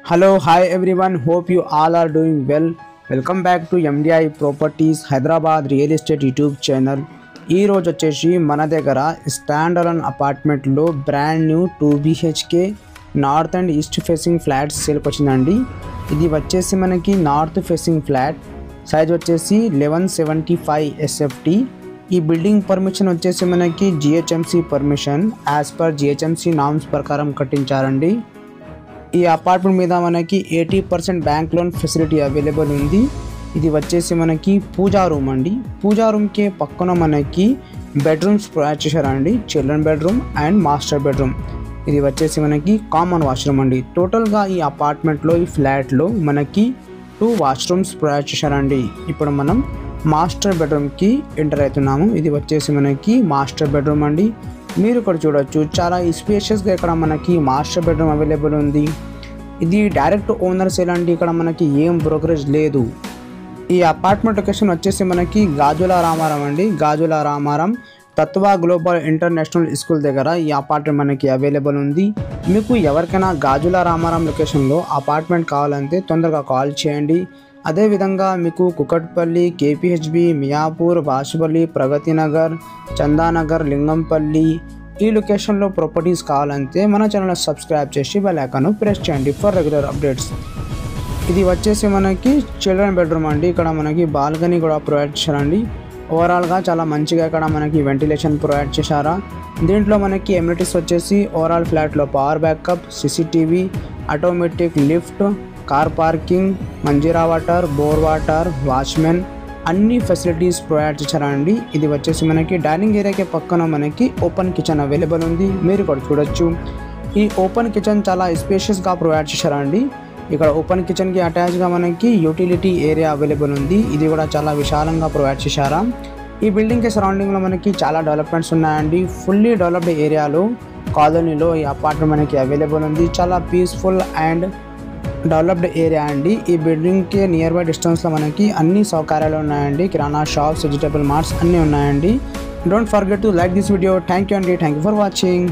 Hello, hi everyone. Hope you all are doing well. Welcome back to MDI Properties Hyderabad Real Estate YouTube channel. ఈ రోజు వచ్చేసి మన దగ్గర stand alone అపార్ట్మెంట్లో brand new 2BHK north and east facing flats సేల్కి వచ్చిందండి. ఇది వచ్చేసి మనకి నార్త్ ఫేసింగ్ ఫ్లాట్, సైజ్ వచ్చేసి 1175 SFT. ఈ బిల్డింగ్ పర్మిషన్ వచ్చేసి మనకి GHMC permission as per GHMC norms ప్రకారం కట్టించారండి. ఈ అపార్ట్మెంట్ మీద మనకి 80% బ్యాంక్ లోన్ ఫెసిలిటీ అవైలబుల్ ఉంది. ఇది వచ్చేసి మనకి పూజా రూమ్ అండి. పూజా రూమ్కి పక్కన మనకి బెడ్రూమ్స్ ప్రొవైడ్ చేశారండి. Children bedroom and master bedroom. ఇది వచ్చేసి మనకి కామన్ వాష్రూమ్ అండి. టోటల్గా ఈ అపార్ట్మెంట్లో ఈ ఫ్లాట్లో మనకి 2 వాష్రూమ్స్ ప్రొవైడ్ చేశారండి. ఇప్పుడు మనం మాస్టర్ బెడ్రూమ్కి ఎంటర్ అవుతున్నాము. ఇది వచ్చేసి మనకి మాస్టర్ బెడ్రూమ్ అండి. మీరు ఇక్కడ చూడొచ్చు, చాలా స్పేషియస్గా ఇక్కడ మనకి మాస్టర్ బెడ్రూమ్ అవైలబుల్ ఉంది. ఇది డైరెక్ట్ ఓనర్ సేల్ అండి. ఇక్కడ మనకి ఏం బ్రోకరేజ్ లేదు. ఈ అపార్ట్మెంట్ లొకేషన్ వచ్చేసి మనకి గాజుల రామారం అండి. గాజుల రామారం తత్వ గ్లోబల్ ఇంటర్నేషనల్ స్కూల్ దగ్గర ఈ అపార్ట్మెంట్ మనకి అవైలబుల్ ఉంది. మీకు ఎవరికైనా గాజుల రామారం లొకేషన్లో అపార్ట్మెంట్ కావాలంటే తొందరగా కాల్ చేయండి. అదేవిధంగా మీకు కుకట్పల్లి, KPHB, మియాపూర్, బాచుపల్లి, ప్రగతి నగర్, చందానగర్, లింగంపల్లి ఈ లొకేషన్లో ప్రాపర్టీస్ కావాలంటే మన ఛానల్ సబ్స్క్రైబ్ చేసి బెల్ ఐకాన్ ప్రెస్ చేయండి ఫర్ రెగ్యులర్ అప్డేట్స్. ఇది వచ్చేసి మనకి చిల్డ్రన్ బెడ్రూమ్ అండి. ఇక్కడ మనకి బాల్కనీ కూడా ప్రొవైడ్ చేశారండి. ఓవరాల్గా చాలా మంచిగా ఇక్కడ మనకి వెంటిలేషన్ ప్రొవైడ్ చేశారా. దీంట్లో మనకి ఎమ్యూనిటీస్ వచ్చేసి ఓవరాల్ ఫ్లాట్లో power backup, CCTV, automatic lift, car parking, Manjira water, bore water, watchman అన్ని ఫెసిలిటీస్ ప్రొవైడ్ చేశారండి. ఇది వచ్చేసి మనకి డైనింగ్ ఏరియాకి పక్కన మనకి ఓపెన్ కిచెన్ అవైలబుల్ ఉంది. మీరు ఇక్కడ చూడొచ్చు, ఈ ఓపెన్ కిచెన్ చాలా స్పేషియస్గా ప్రొవైడ్ చేశారండి. ఇక్కడ ఓపెన్ కిచెన్కి అటాచ్గా మనకి యూటిలిటీ ఏరియా అవైలబుల్ ఉంది. ఇది కూడా చాలా విశాలంగా ప్రొవైడ్ చేశారా. ఈ బిల్డింగ్కి సరౌండింగ్లో మనకి చాలా డెవలప్మెంట్స్ ఉన్నాయండి. ఫుల్లీ డెవలప్డ్ ఏరియాలో కాలనీలో ఈ అపార్ట్మెంట్ మనకి అవైలబుల్ ఉంది. చాలా పీస్ఫుల్ అండ్ డెవలప్డ్ ఏరియా అండి. ఈ బిల్డింగ్కి నియర్ బై డిస్టెన్స్లో మనకి అన్ని సౌకర్యాలు ఉన్నాయండి. కిరాణా షాప్స్, వెజిటబుల్ మార్ట్స్ అన్నీ ఉన్నాయండి. Don't forget to like this video. Thank you అండి. Thank you for watching.